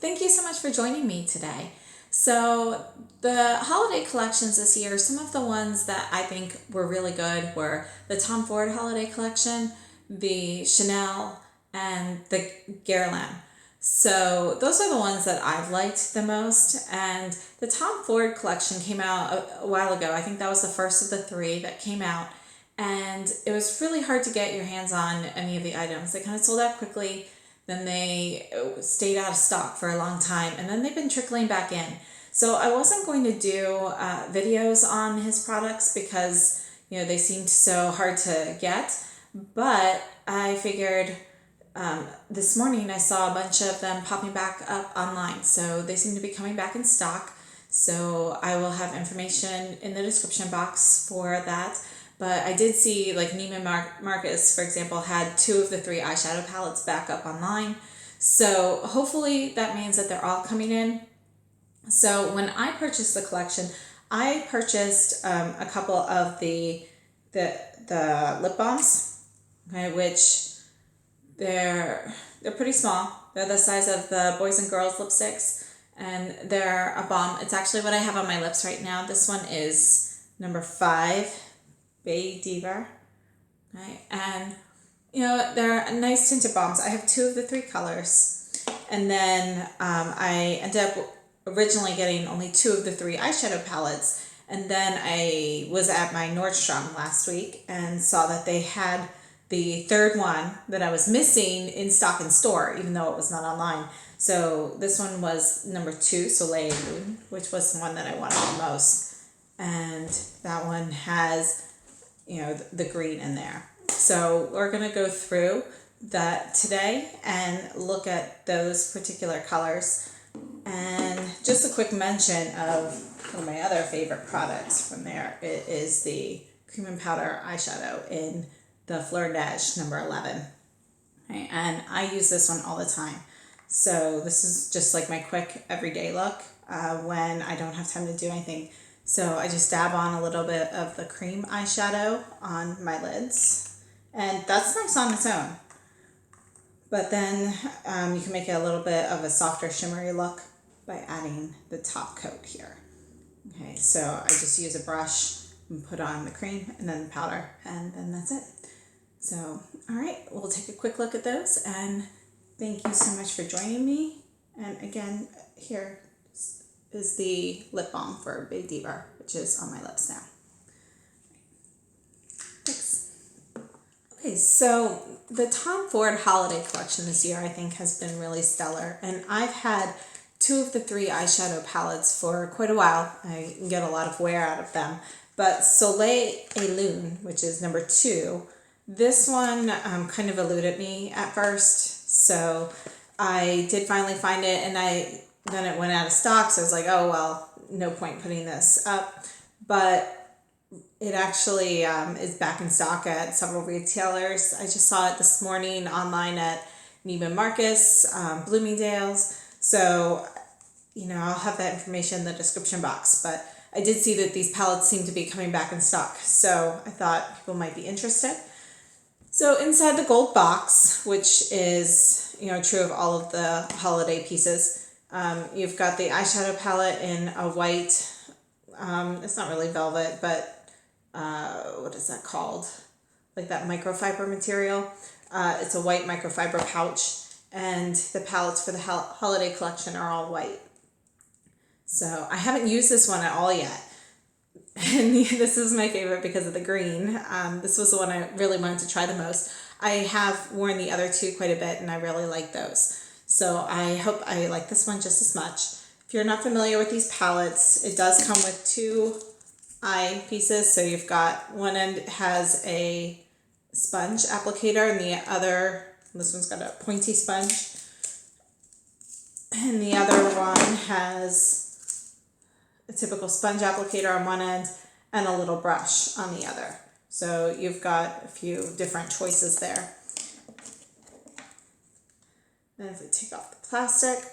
Thank you so much for joining me today. So the holiday collections this year, some of the ones that I think were really good were the Tom Ford holiday collection, the Chanel, and the Guerlain. So those are the ones that I've liked the most. And the Tom Ford collection came out a while ago. I think that was the first of the three that came out. And it was really hard to get your hands on any of the items. They kind of sold out quickly. Then they stayed out of stock for a long time, and then they've been trickling back in. So I wasn't going to do videos on his products because they seemed so hard to get, but I figured this morning I saw a bunch of them popping back up online, so they seem to be coming back in stock. So I will have information in the description box for that. But I did see, like, Neiman Marcus, for example, had 2 of the 3 eyeshadow palettes back up online. So hopefully that means that they're all coming in. So when I purchased the collection, I purchased a couple of the lip balms, okay, which they're pretty small. They're the size of the boys and girls lipsticks, and they're a balm. It's actually what I have on my lips right now. This one is number 5. Baie Diva, right? And they're nice tinted balms. I have 2 of the 3 colors, and then I ended up originally getting only 2 of the 3 eyeshadow palettes, and then I was at my Nordstrom last week and saw that they had the 3rd one that I was missing in stock in store, even though it was not online. So this one was number 2, Soleil, which was the one that I wanted the most, and that one has the green in there. So we're going to go through that today and look at those particular colors. And just a quick mention of one of my other favorite products from there. It is the cream and powder eyeshadow in the Fleur Neige number 11. Okay, and I use this one all the time. So this is just like my quick everyday look when I don't have time to do anything. So I just dab on a little bit of the cream eyeshadow on my lids, and that's nice on its own. But then you can make it a little bit of a softer shimmery look by adding the top coat here. Okay, so I just use a brush and put on the cream and then the powder, and then that's it. So, all right, we'll take a quick look at those, and thank you so much for joining me. And again, here is the lip balm for Baie Diva, which is on my lips now. Thanks. Okay, so the Tom Ford holiday collection this year I think has been really stellar, and I've had 2 of the 3 eyeshadow palettes for quite a while. I get a lot of wear out of them, but Soleil et Lune, which is number 2, this one kind of eluded me at first, so I did finally find it, and then it went out of stock, so I was like, oh, well, no point putting this up. But it actually is back in stock at several retailers. I just saw it this morning online at Neiman Marcus, Bloomingdale's. So, I'll have that information in the description box. But I did see that these palettes seem to be coming back in stock, so I thought people might be interested. So inside the gold box, which is, true of all of the holiday pieces, you've got the eyeshadow palette in a white, it's not really velvet, but what is that called? Like that microfiber material. It's a white microfiber pouch, and the palettes for the holiday collection are all white. So I haven't used this one at all yet. And this is my favorite because of the green. This was the one I really wanted to try the most. I have worn the other 2 quite a bit, and I really like those. So I hope I like this one just as much. If you're not familiar with these palettes, it does come with 2 eye pieces. So you've got one end has a sponge applicator, and the other, this one's got a pointy sponge. And the other one has a typical sponge applicator on one end and a little brush on the other. So you've got a few different choices there. And if we take off the plastic,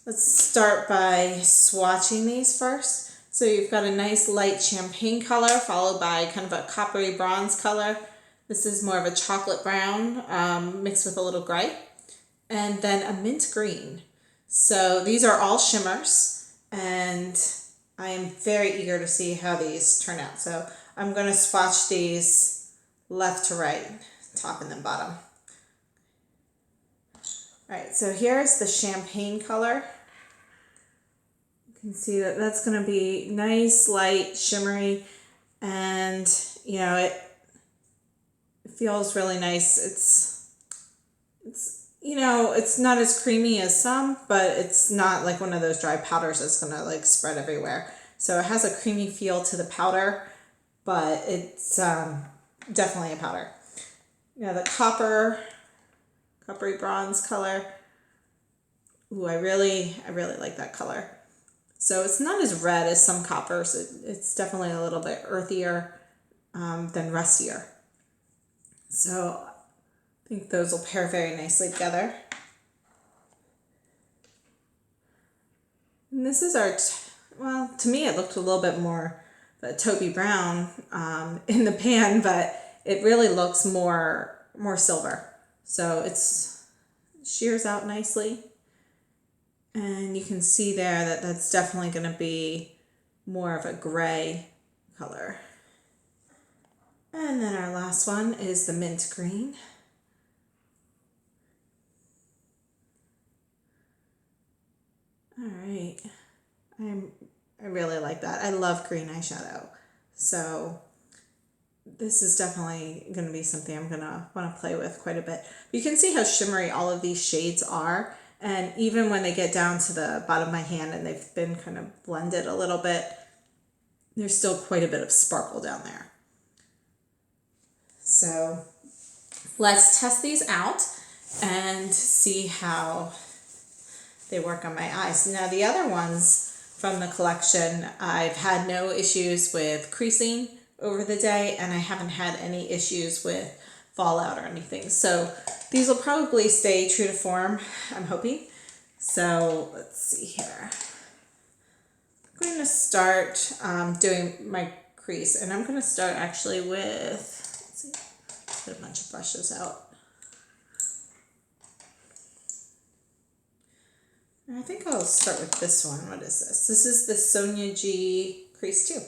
let's start by swatching these first. So you've got a nice light champagne color followed by kind of a coppery bronze color. This is more of a chocolate brown mixed with a little gray. And then a mint green. So these are all shimmers, and I am very eager to see how these turn out. So I'm going to swatch these left to right, top and then bottom. All right, so here's the champagne color. You can see that that's going to be nice, light, shimmery, and you know, it feels really nice. It's you know, it's not as creamy as some, but it's not like one of those dry powders that's going to like spread everywhere. So it has a creamy feel to the powder, but it's definitely a powder. Now the coppery bronze color. Ooh, I really like that color. So it's not as red as some coppers. It's definitely a little bit earthier than rustier. So I think those will pair very nicely together. And this is our, well, to me it looked a little bit more taupey brown in the pan, but it really looks more silver. So it's shears out nicely. And you can see there that that's definitely going to be more of a gray color. And then our last one is the mint green. All right, I really like that. I love green eyeshadow. So this is definitely going to be something I'm going to want to play with quite a bit. You can see how shimmery all of these shades are. And even when they get down to the bottom of my hand and they've been kind of blended a little bit, there's still quite a bit of sparkle down there. So let's test these out and see how they work on my eyes. Now the other ones from the collection, I've had no issues with creasing over the day, and I haven't had any issues with fallout or anything. So these will probably stay true to form, I'm hoping. So let's see here. I'm going to start doing my crease, and I'm going to start actually with, let's see, put a bunch of brushes out. I think I'll start with this one. What is this? This is the Sonia G Crease 2.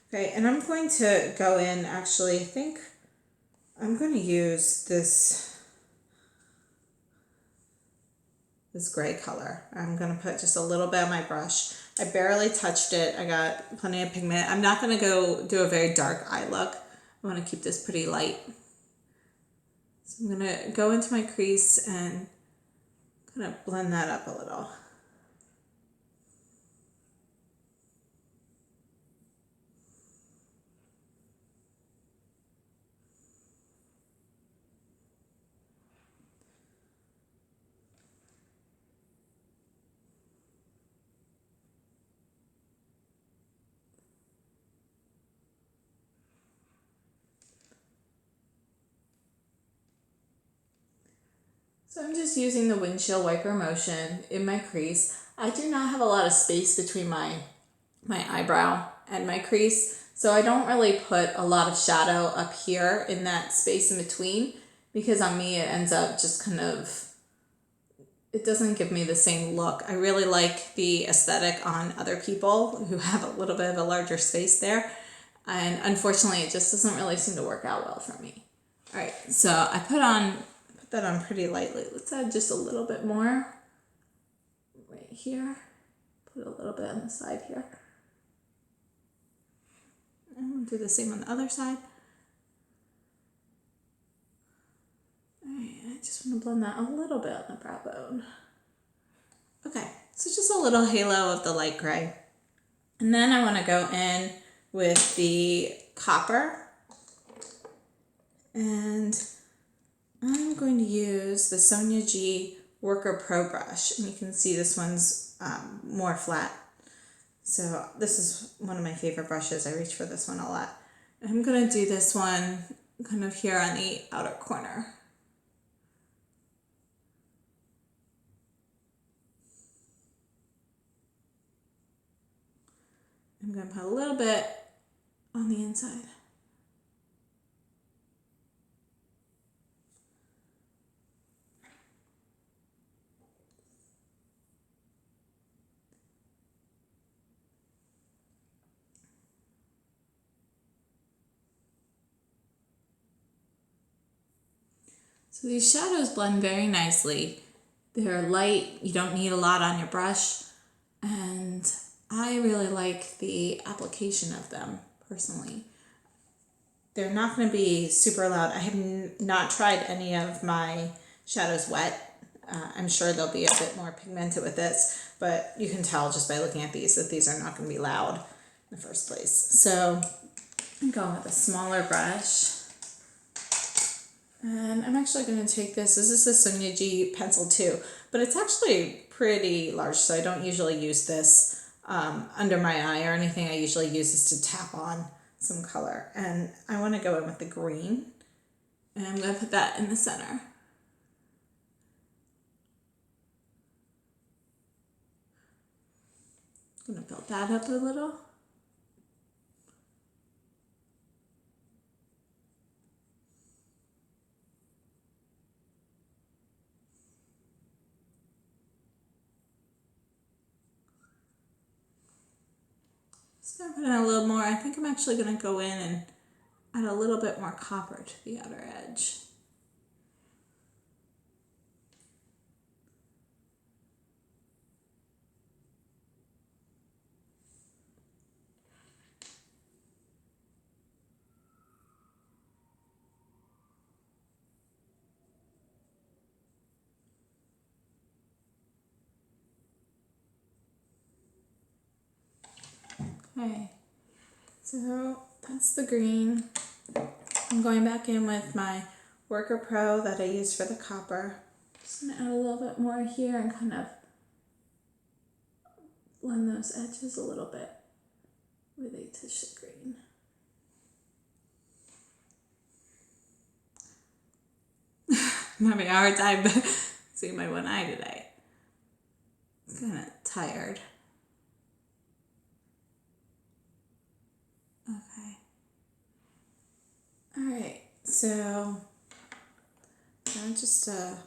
Okay, and I'm going to go in, actually, I think I'm going to use this gray color. I'm going to put just a little bit on my brush. I barely touched it. I got plenty of pigment. I'm not going to go do a very dark eye look. I want to keep this pretty light. So I'm going to go into my crease and kind of blend that up a little. So I'm just using the windshield wiper motion in my crease. I do not have a lot of space between my eyebrow and my crease, so I don't really put a lot of shadow up here in that space in between, because on me it ends up just kind of, it doesn't give me the same look. I really like the aesthetic on other people who have a little bit of a larger space there, and unfortunately it just doesn't really seem to work out well for me. All right, so I put that on pretty lightly. Let's add just a little bit more right here. Put a little bit on the side here. And we'll do the same on the other side. All right, I just want to blend that a little bit on the brow bone. Okay, so just a little halo of the light gray. And then I want to go in with the copper, and I'm going to use the Sonia G Worker Pro brush, and you can see this one's more flat. So this is one of my favorite brushes. I reach for this one a lot. I'm going to do this one kind of here on the outer corner. I'm going to put a little bit on the inside. So these shadows blend very nicely. They're light, you don't need a lot on your brush, and I really like the application of them personally. They're not going to be super loud. I have not tried any of my shadows wet. I'm sure they'll be a bit more pigmented with this, but you can tell just by looking at these that these are not going to be loud in the first place. So I'm going with a smaller brush. And I'm actually going to take this. This is the Sonia G pencil too, but it's actually pretty large, so I don't usually use this under my eye or anything. I usually use this to tap on some color, and I want to go in with the green, and I'm going to put that in the center. I'm going to build that up a little. Just going to put in a little more. I think I'm actually going to go in and add a little bit more copper to the outer edge. Okay, so that's the green. I'm going back in with my Worker Pro that I used for the copper. Just gonna add a little bit more here and kind of blend those edges a little bit with a tissue green. I'm having a hard time seeing my one eye today. Kind of tired. Okay. All right, so now just a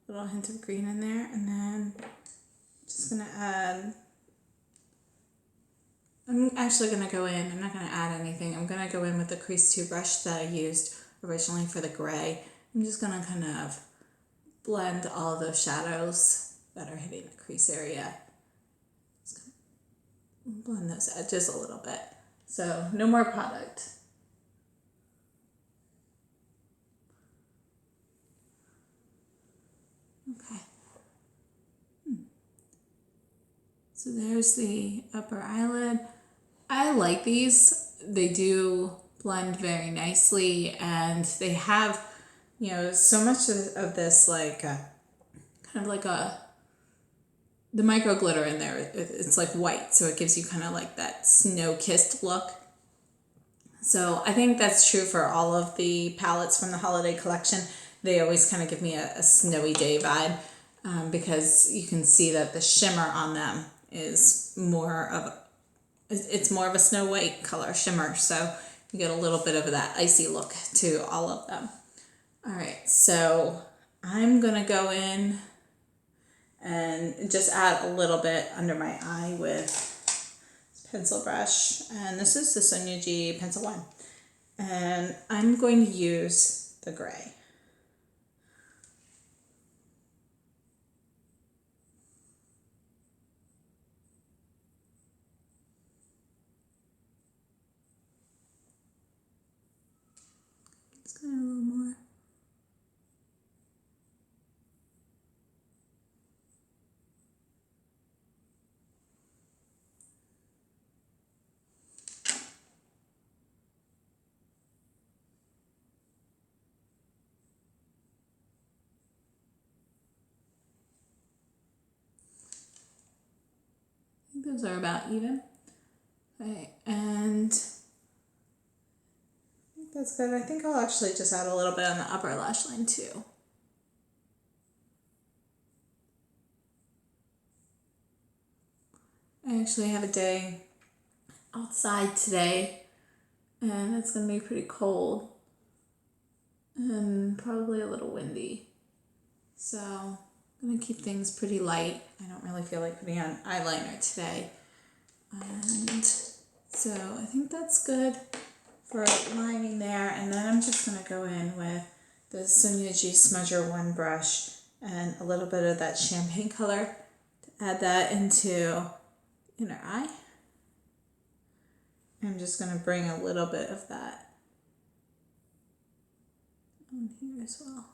little hint of green in there, and then just gonna add, I'm actually gonna go in, I'm not gonna add anything, I'm gonna go in with the Crease 2 brush that I used originally for the gray. I'm just gonna kind of blend all of those shadows that are hitting the crease area. Just blend those edges a little bit. So no more product. Okay. So there's the upper eyelid. I like these. They do blend very nicely, and they have, you know, so much of this like kind of like the micro glitter in there. It's like white, so it gives you kind of like that snow-kissed look. So I think that's true for all of the palettes from the holiday collection. They always kind of give me a snowy day vibe because you can see that the shimmer on them is more of a snow white color shimmer. So you get a little bit of that icy look to all of them. All right, so I'm gonna go in and just add a little bit under my eye with pencil brush, and this is the Sonia G Pencil 1, and I'm going to use the gray. Just gonna add a little more. Those are about even. Okay, and I think that's good. I think I'll actually just add a little bit on the upper lash line too. I actually have a day outside today, and it's going to be pretty cold and probably a little windy. So I'm going to keep things pretty light. I don't really feel like putting on eyeliner today. And so I think that's good for lining there. And then I'm just going to go in with the Juice Smudger 1 brush and a little bit of that champagne color to add that into inner eye. I'm just going to bring a little bit of that on here as well.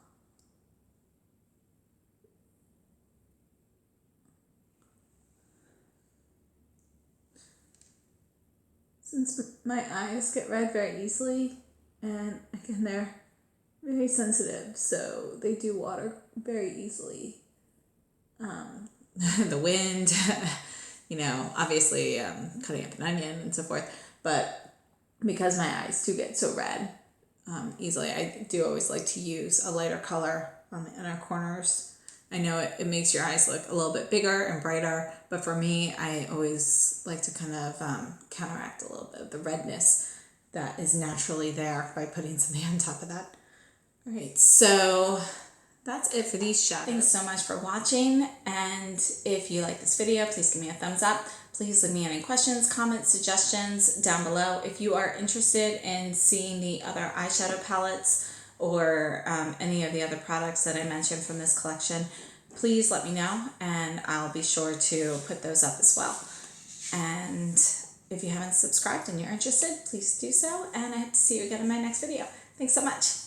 Since my eyes get red very easily, and again, they're very sensitive, so they do water very easily. The wind, you know, obviously cutting up an onion and so forth, but because my eyes do get so red easily, I do always like to use a lighter color on the inner corners. I know it makes your eyes look a little bit bigger and brighter, but for me, I always like to kind of counteract a little bit of the redness that is naturally there by putting something on top of that. All right, so that's it for these shadows. Thanks so much for watching, and if you like this video, please give me a thumbs up. Please leave me any questions, comments, suggestions down below. If you are interested in seeing the other eyeshadow palettes or any of the other products that I mentioned from this collection, please let me know, and I'll be sure to put those up as well. And if you haven't subscribed and you're interested, please do so, and I hope to see you again in my next video. Thanks so much.